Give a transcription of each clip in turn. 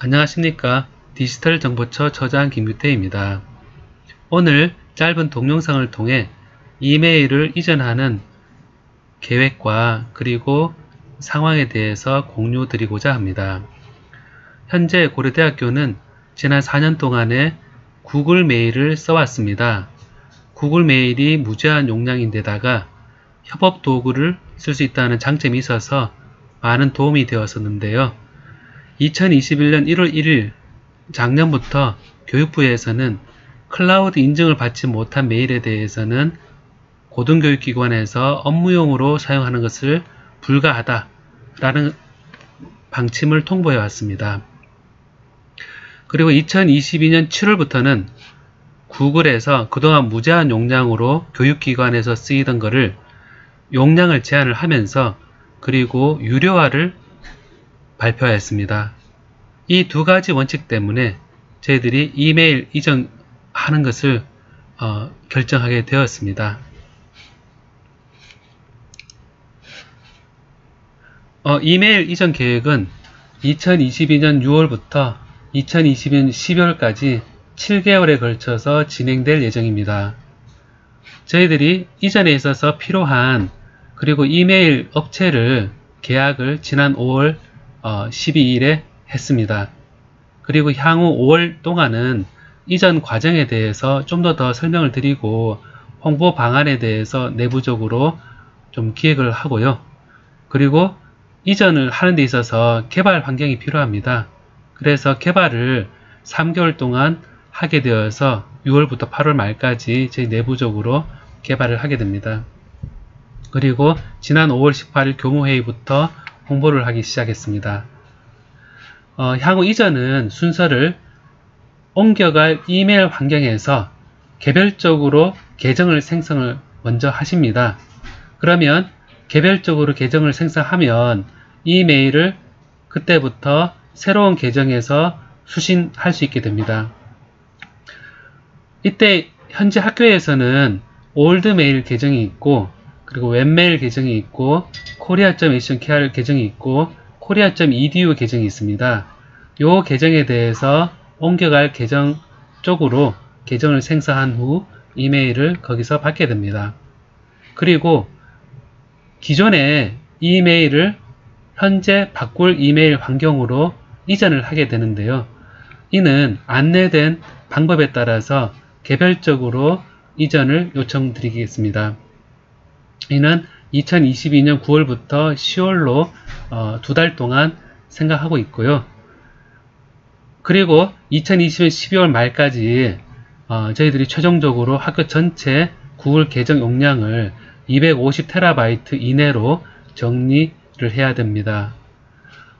안녕하십니까. 디지털정보처 처장 김규태입니다. 오늘 짧은 동영상을 통해 이메일을 이전하는 계획과 그리고 상황에 대해서 공유 드리고자 합니다. 현재 고려대학교는 지난 4년 동안에 구글 메일을 써왔습니다. 구글 메일이 무제한 용량인데다가 협업 도구를 쓸 수 있다는 장점이 있어서 많은 도움이 되었었는데요. 2021년 1월 1일 작년부터 교육부에서는 클라우드 인증을 받지 못한 메일에 대해서는 고등교육기관에서 업무용으로 사용하는 것을 불가하다라는 방침을 통보해 왔습니다. 그리고 2022년 7월부터는 구글에서 그동안 무제한 용량으로 교육기관에서 쓰이던 것을 용량을 제한을 하면서 그리고 유료화를 발표하였습니다. 이 두 가지 원칙 때문에 저희들이 이메일 이전하는 것을 결정하게 되었습니다. 이메일 이전 계획은 2022년 6월부터 2022년 12월까지 7개월에 걸쳐서 진행될 예정입니다. 저희들이 이전에 있어서 필요한 그리고 이메일 업체를 계약을 지난 5월 12일에 했습니다. 그리고 향후 5월 동안은 이전 과정에 대해서 좀 더 설명을 드리고 홍보 방안에 대해서 내부적으로 좀 기획을 하고요. 그리고 이전을 하는 데 있어서 개발 환경이 필요합니다. 그래서 개발을 3개월 동안 하게 되어서 6월부터 8월 말까지 저희 내부적으로 개발을 하게 됩니다. 그리고 지난 5월 18일 교무회의부터 홍보를 하기 시작했습니다. 향후 이전은 순서를 옮겨갈 이메일 환경에서 개별적으로 계정을 생성을 먼저 하십니다. 그러면 개별적으로 계정을 생성하면 이메일을 그때부터 새로운 계정에서 수신할 수 있게 됩니다. 이때 현재 학교에서는 올드메일 계정이 있고 그리고 웹메일 계정이 있고 korea.ac.kr 계정이 있고 korea.edu 계정이 있습니다. 이 계정에 대해서 옮겨갈 계정 쪽으로 계정을 생성한 후 이메일을 거기서 받게 됩니다. 그리고 기존의 이메일을 현재 바꿀 이메일 환경으로 이전을 하게 되는데요. 이는 안내된 방법에 따라서 개별적으로 이전을 요청드리겠습니다. 이는 2022년 9월부터 10월로 2달 동안 생각하고 있고요. 그리고 2020년 12월 말까지 저희들이 최종적으로 학교 전체 구글 계정 용량을 250TB 이내로 정리를 해야 됩니다.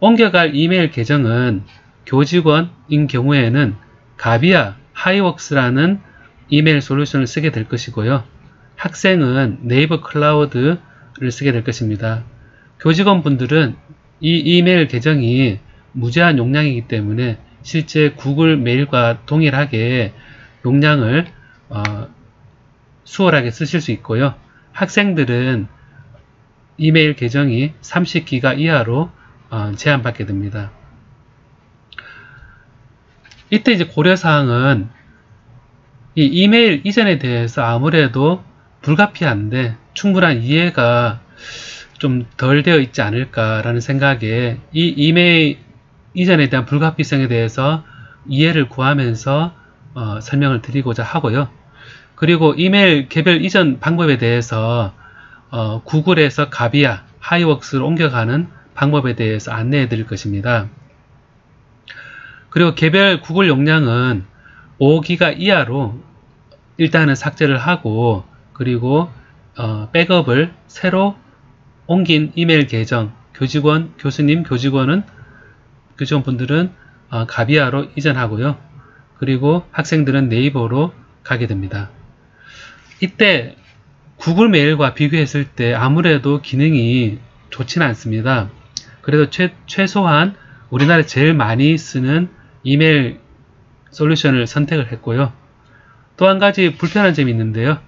옮겨갈 이메일 계정은 교직원인 경우에는 가비아 하이웍스라는 이메일 솔루션을 쓰게 될 것이고요. 학생은 네이버 클라우드를 쓰게 될 것입니다. 교직원분들은 이 이메일 계정이 무제한 용량이기 때문에 실제 구글 메일과 동일하게 용량을 수월하게 쓰실 수 있고요. 학생들은 이메일 계정이 30기가 이하로 제한받게 됩니다. 이때 이제 고려사항은 이 이메일 이전에 대해서 아무래도 불가피한데 충분한 이해가 좀 덜 되어 있지 않을까라는 생각에 이 이메일 이전에 대한 불가피성에 대해서 이해를 구하면서 설명을 드리고자 하고요. 그리고 이메일 개별 이전 방법에 대해서 구글에서 가비아, 하이웍스로 옮겨가는 방법에 대해서 안내해 드릴 것입니다. 그리고 개별 구글 용량은 5기가 이하로 일단은 삭제를 하고 그리고 백업을 새로 옮긴 이메일 계정, 교직원, 교수님, 교직원분들은 가비아로 이전하고요. 그리고 학생들은 네이버로 가게 됩니다. 이때 구글 메일과 비교했을 때 아무래도 기능이 좋지는 않습니다. 그래도 최소한 우리나라에 제일 많이 쓰는 이메일 솔루션을 선택을 했고요. 또 한 가지 불편한 점이 있는데요.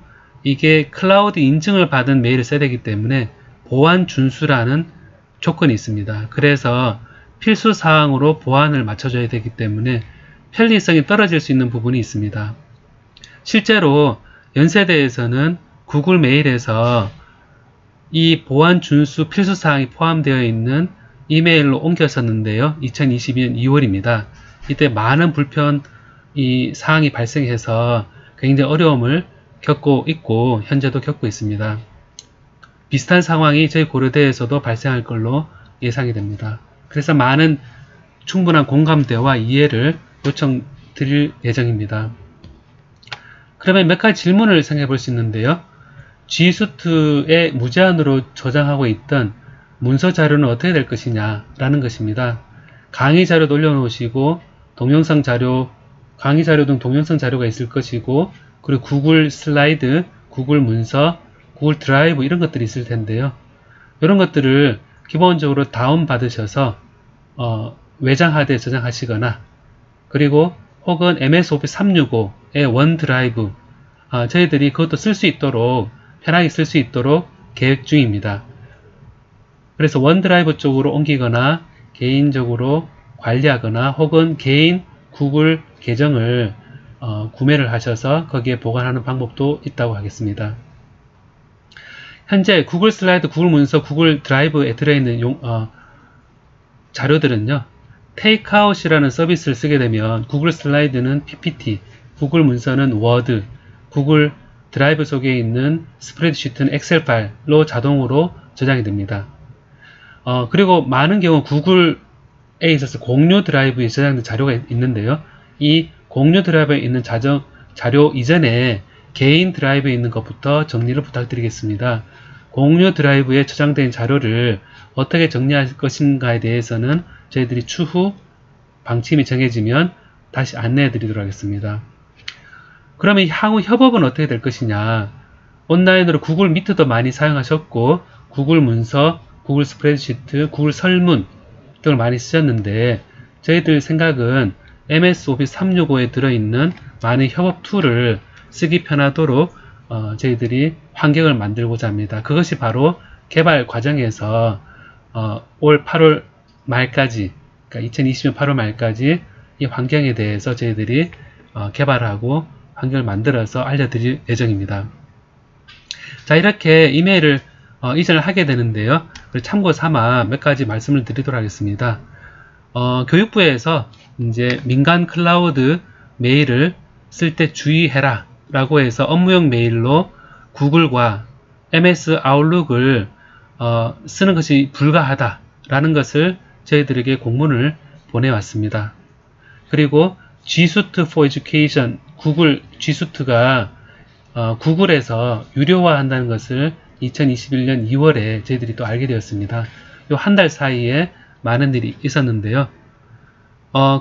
이게 클라우드 인증을 받은 메일을 써야 되기 때문에 보안 준수라는 조건이 있습니다. 그래서 필수 사항으로 보안을 맞춰줘야 되기 때문에 편리성이 떨어질 수 있는 부분이 있습니다. 실제로 연세대에서는 구글 메일에서 이 보안 준수 필수 사항이 포함되어 있는 이메일로 옮겼었는데요. 2022년 2월입니다. 이때 많은 불편이 사항이 발생해서 굉장히 어려움을 겪고 있고 현재도 겪고 있습니다. 비슷한 상황이 저희 고려대에서도 발생할 걸로 예상이 됩니다. 그래서 많은 충분한 공감대와 이해를 요청드릴 예정입니다. 그러면 몇 가지 질문을 생각해 볼 수 있는데요. G Suite에 무제한으로 저장하고 있던 문서 자료는 어떻게 될 것이냐 라는 것입니다. 강의 자료도 올려놓으시고 동영상 자료, 강의 자료 등 동영상 자료가 있을 것이고 그리고 구글 슬라이드, 구글 문서, 구글 드라이브 이런 것들이 있을 텐데요. 이런 것들을 기본적으로 다운 받으셔서 외장 하드에 저장하시거나 그리고 혹은 MS 오피스 365의 원드라이브 저희들이 그것도 쓸 수 있도록 편하게 쓸 수 있도록 계획 중입니다. 그래서 원드라이브 쪽으로 옮기거나 개인적으로 관리하거나 혹은 개인 구글 계정을 구매를 하셔서 거기에 보관하는 방법도 있다고 하겠습니다. 현재 구글 슬라이드, 구글 문서, 구글 드라이브에 들어있는 자료들은요. 테이크아웃이라는 서비스를 쓰게 되면 구글 슬라이드는 PPT, 구글 문서는 워드, 구글 드라이브 속에 있는 스프레드시트는 엑셀 파일로 자동으로 저장이 됩니다. 그리고 많은 경우 구글에 있어서 공유 드라이브에 저장된 자료가 있는데요. 이 공유 드라이브에 있는 자료 이전에 개인 드라이브에 있는 것부터 정리를 부탁드리겠습니다. 공유 드라이브에 저장된 자료를 어떻게 정리할 것인가에 대해서는 저희들이 추후 방침이 정해지면 다시 안내해 드리도록 하겠습니다. 그러면 향후 협업은 어떻게 될 것이냐. 온라인으로 구글 미트도 많이 사용하셨고 구글 문서, 구글 스프레드시트, 구글 설문 등을 많이 쓰셨는데 저희들 생각은 MS 오피스 365에 들어있는 많은 협업 툴을 쓰기 편하도록 저희들이 환경을 만들고자 합니다. 그것이 바로 개발 과정에서 올 8월 말까지, 그러니까 2020년 8월 말까지 이 환경에 대해서 저희들이 개발하고 환경을 만들어서 알려드릴 예정입니다. 자, 이렇게 이메일을 이전을 하게 되는데요. 참고 삼아 몇 가지 말씀을 드리도록 하겠습니다. 교육부에서 이제 민간 클라우드 메일을 쓸 때 주의해라 라고 해서 업무용 메일로 구글과 MS 아웃룩을 쓰는 것이 불가하다 라는 것을 저희들에게 공문을 보내왔습니다. 그리고 G Suite for Education, 구글 G Suite가 구글에서 유료화 한다는 것을 2021년 2월에 저희들이 또 알게 되었습니다. 요 한 달 사이에 많은 일이 있었는데요.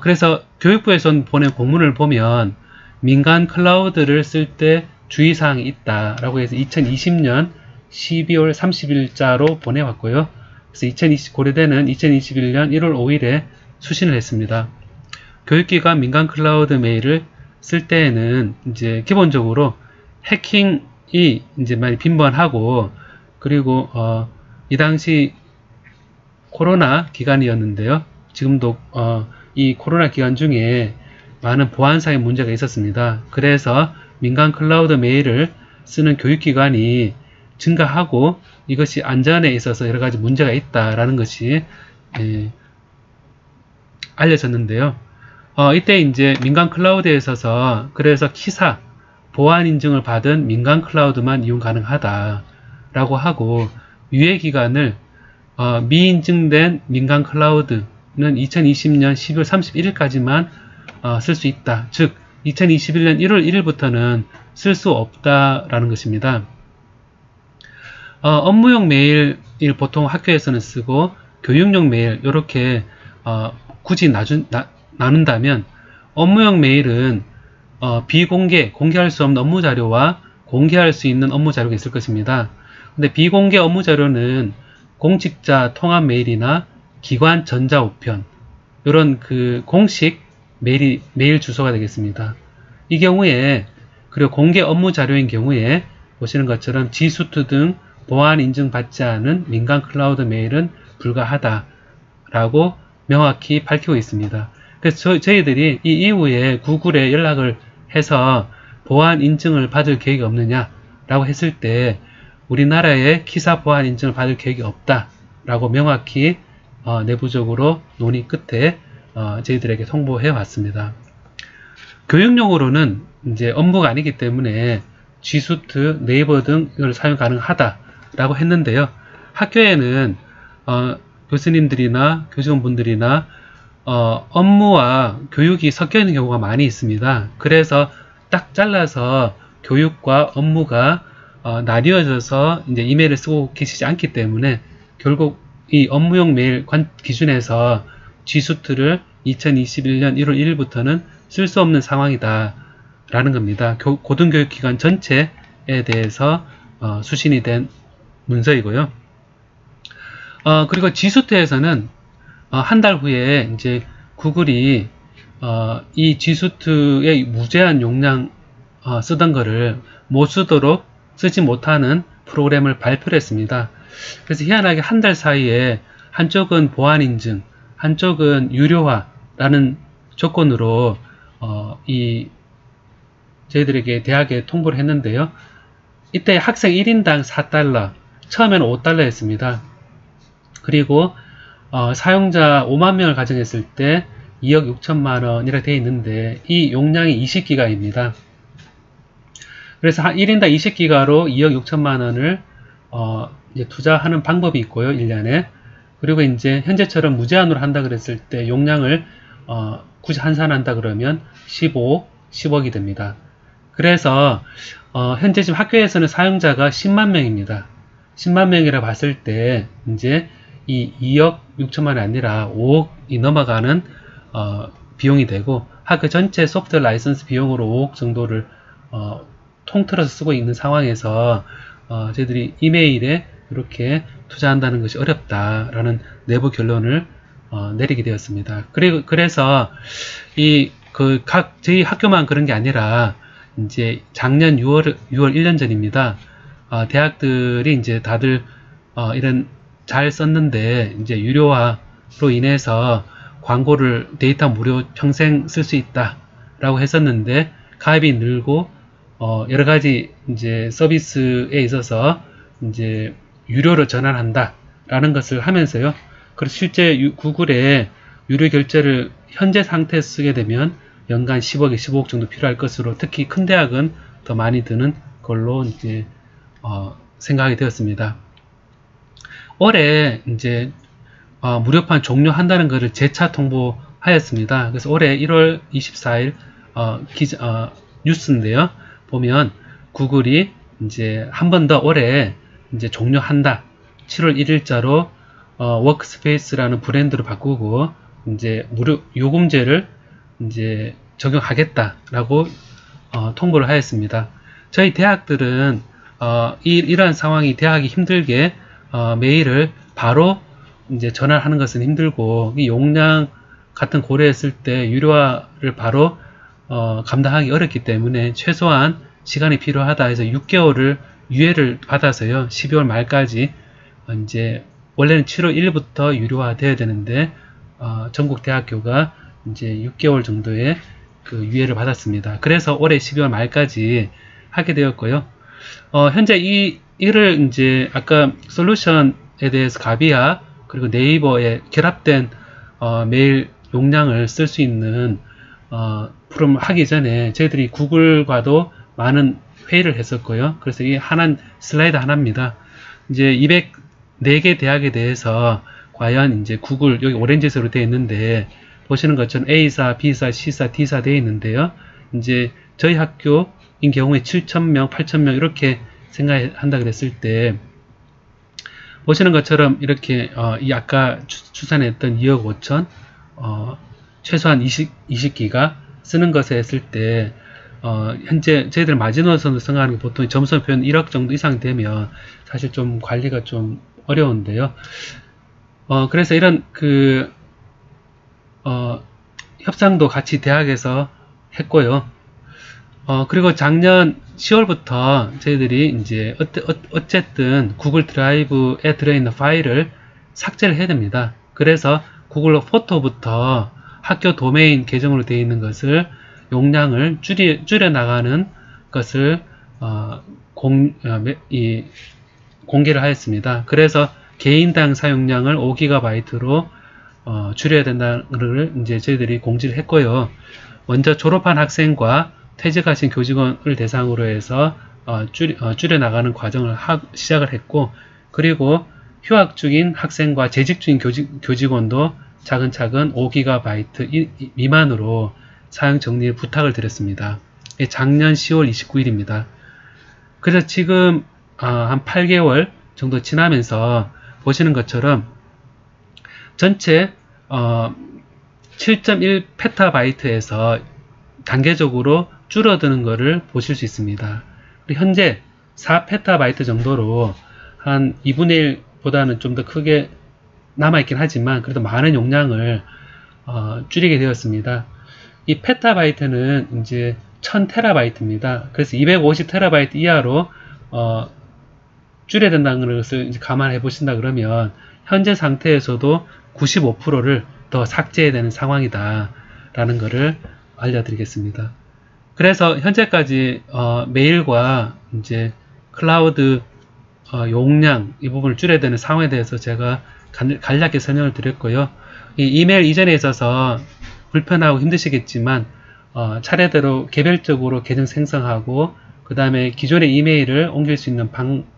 그래서 교육부에서 보낸 공문을 보면 민간 클라우드를 쓸 때 주의사항이 있다라고 해서 2020년 12월 30일자로 보내왔고요. 그래서 고려대는 2021년 1월 5일에 수신을 했습니다. 교육기관 민간 클라우드 메일을 쓸 때에는 이제 기본적으로 해킹이 이제 많이 빈번하고 그리고 이 당시 코로나 기간이었는데요. 지금도 이 코로나 기간 중에 많은 보안상의 문제가 있었습니다. 그래서 민간 클라우드 메일을 쓰는 교육기관이 증가하고 이것이 안전에 있어서 여러가지 문제가 있다라는 것이 알려졌는데요. 이때 이제 민간 클라우드에 있어서 그래서 키사 보안 인증을 받은 민간 클라우드만 이용 가능하다라고 하고 유예 기간을 미인증된 민간 클라우드는 2020년 12월 31일까지만 쓸 수 있다. 즉 2021년 1월 1일부터는 쓸 수 없다라는 것입니다. 업무용 메일 보통 학교에서는 쓰고 교육용 메일 이렇게 굳이 나눈다면 업무용 메일은 공개할 수 없는 업무 자료와 공개할 수 있는 업무 자료가 있을 것입니다. 근데 비공개 업무 자료는 공직자 통합 메일이나 기관 전자우편 이런 그 공식 메일 주소가 되겠습니다. 이 경우에 그리고 공개 업무 자료인 경우에 보시는 것처럼 G Suite 등 보안 인증 받지 않은 민간 클라우드 메일은 불가하다라고 명확히 밝히고 있습니다. 그래서 저희들이 이 이후에 구글에 연락을 해서 보안 인증을 받을 계획이 없느냐 라고 했을 때 우리나라에 키사 보안 인증을 받을 계획이 없다 라고 명확히 내부적으로 논의 끝에 저희들에게 통보해 왔습니다. 교육용으로는 이제 업무가 아니기 때문에 G수트, 네이버 등을 사용 가능하다라고 했는데요. 학교에는 교수님들이나 교직원분들이나 업무와 교육이 섞여 있는 경우가 많이 있습니다. 그래서 딱 잘라서 교육과 업무가 나뉘어져서 이제 이메일을 쓰고 계시지 않기 때문에 결국 이 업무용 메일 기준에서 G수트를 2021년 1월 1일부터는 쓸 수 없는 상황이다 라는 겁니다. 고등교육기관 전체에 대해서 수신이 된 문서이고요. 그리고 G수트에서는 한 달 후에 이제 구글이 이 G수트의 무제한 용량 쓰던 거를 못 쓰도록 쓰지 못하는 프로그램을 발표를 했습니다. 그래서 희한하게 한 달 사이에 한쪽은 보안 인증, 한쪽은 유료화라는 조건으로 저희들에게 대학에 통보를 했는데요. 이때 학생 1인당 4달러, 처음에는 5달러였습니다. 그리고 사용자 5만 명을 가정했을 때 2억 6천만 원이라 되어 있는데 이 용량이 20기가입니다. 그래서 1인당 20기가로 2억 6천만 원을 이제 투자하는 방법이 있고요. 1년에. 그리고 이제 현재처럼 무제한으로 한다 그랬을 때 용량을 굳이 환산한다 그러면 10억이 됩니다. 그래서 현재 지금 학교에서는 사용자가 10만 명입니다. 10만 명이라 봤을 때 이제 이 2억 6천만 원이 아니라 5억이 넘어가는 비용이 되고 학교 전체 소프트웨어 라이선스 비용으로 5억 정도를 통틀어서 쓰고 있는 상황에서 저희들이 이메일에 이렇게 투자한다는 것이 어렵다라는 내부 결론을 내리게 되었습니다. 그래서 저희 학교만 그런 게 아니라 이제 작년 6월 1년 전입니다. 대학들이 이제 다들 이런 잘 썼는데 이제 유료화로 인해서 광고를 데이터 무료 평생 쓸 수 있다라고 했었는데 가입이 늘고 여러 가지 이제 서비스에 있어서 이제 유료로 전환한다라는 것을 하면서요. 그리고 실제 구글에 유료 결제를 현재 상태에 쓰게 되면 연간 10억에 15억 정도 필요할 것으로 특히 큰 대학은 더 많이 드는 걸로 이제 생각이 되었습니다. 올해 이제 무료판 종료한다는 것을 재차 통보하였습니다. 그래서 올해 1월 24일 뉴스인데요. 보면 구글이 이제 한 번 더 올해 이제 종료한다. 7월 1일자로 워크스페이스라는 브랜드로 바꾸고 이제 무료 요금제를 이제 적용하겠다라고 통보를 하였습니다. 저희 대학들은 이러한 상황이 대학이 힘들게 메일을 바로 이제 전환하는 것은 힘들고 이 용량 같은 고려했을 때 유료화를 바로 감당하기 어렵기 때문에 최소한 시간이 필요하다 해서 6개월을 유예를 받아서요. 12월 말까지 이제 원래는 7월 1일부터 유료화 되어야 되는데 전국 대학교가 이제 6개월 정도의 그 유예를 받았습니다. 그래서 올해 12월 말까지 하게 되었고요. 현재 이를 이제 아까 솔루션에 대해서 가비아 그리고 네이버에 결합된 메일 용량을 쓸 수 있는 프로그램을 하기 전에 저희들이 구글과도 많은 회의를 했었고요. 그래서 이 슬라이드 하나입니다. 이제 204개 대학에 대해서 과연 이제 구글 여기 오렌지색으로 되어 있는데 보시는 것처럼 A사, B사, C사, D사 되어 있는데요. 이제 저희 학교인 경우에 7,000명, 8,000명 이렇게 생각한다 그랬을 때 보시는 것처럼 이렇게 이 아까 추산했던 2억 5천 최소한 20기가 쓰는 것에 했을 때 현재 저희들 마지노선을 생각하는 게 보통 점수 표현 1억 정도 이상 되면 사실 좀 관리가 좀 어려운데요. 그래서 이런 협상도 같이 대학에서 했고요. 그리고 작년 10월부터 저희들이 이제 어쨌든 구글 드라이브에 들어있는 파일을 삭제를 해야 됩니다. 그래서 구글 포토부터 학교 도메인 계정으로 되어 있는 것을 용량을 줄여 나가는 것을 공개를 하였습니다. 그래서 개인당 사용량을 5GB로 줄여야 된다는 걸 이제 저희들이 공지를 했고요. 먼저 졸업한 학생과 퇴직하신 교직원을 대상으로 해서 줄여 나가는 과정을 시작을 했고, 그리고 휴학 중인 학생과 재직 중인 교직원도 차근차근 5GB 미만으로 사용 정리를 부탁을 드렸습니다. 작년 10월 29일입니다. 그래서 지금 한 8개월 정도 지나면서 보시는 것처럼 전체 7.1PB에서 단계적으로 줄어드는 것을 보실 수 있습니다. 현재 4PB 정도로 한 2분의 1보다는 좀 더 크게 남아있긴 하지만 그래도 많은 용량을 줄이게 되었습니다. 이 페타바이트는 이제 1000TB입니다. 그래서 250TB 이하로 줄여야 된다는 것을 이제 감안해 보신다 그러면 현재 상태에서도 95%를 더 삭제해야 되는 상황이다 라는 것을 알려드리겠습니다. 그래서 현재까지 메일과 이제 클라우드 용량 이 부분을 줄여야 되는 상황에 대해서 제가 간략하게 설명을 드렸고요. 이 이메일 이전에 있어서 불편하고 힘드시겠지만 차례대로 개별적으로 계정 생성하고 그 다음에 기존의 이메일을 옮길 수 있는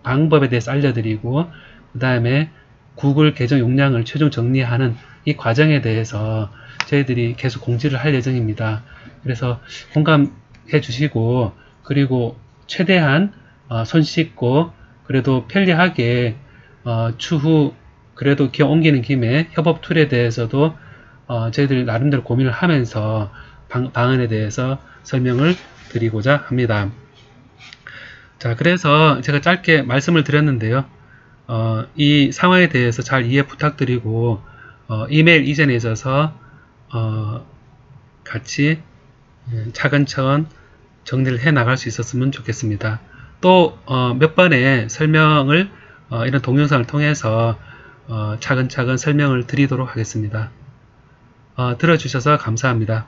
방법에 대해서 알려드리고 그 다음에 구글 계정 용량을 최종 정리하는 이 과정에 대해서 저희들이 계속 공지를 할 예정입니다. 그래서 공감해 주시고 그리고 최대한 손쉽고 그래도 편리하게 추후 그래도 기업 옮기는 김에 협업 툴에 대해서도 저희들 나름대로 고민을 하면서 방안에 대해서 설명을 드리고자 합니다. 자, 그래서 제가 짧게 말씀을 드렸는데요. 이 상황에 대해서 잘 이해 부탁드리고 이메일 이전에 있어서 같이 차근차근 정리를 해 나갈 수 있었으면 좋겠습니다. 또 몇 번의 설명을 이런 동영상을 통해서 차근차근 설명을 드리도록 하겠습니다. 들어주셔서 감사합니다.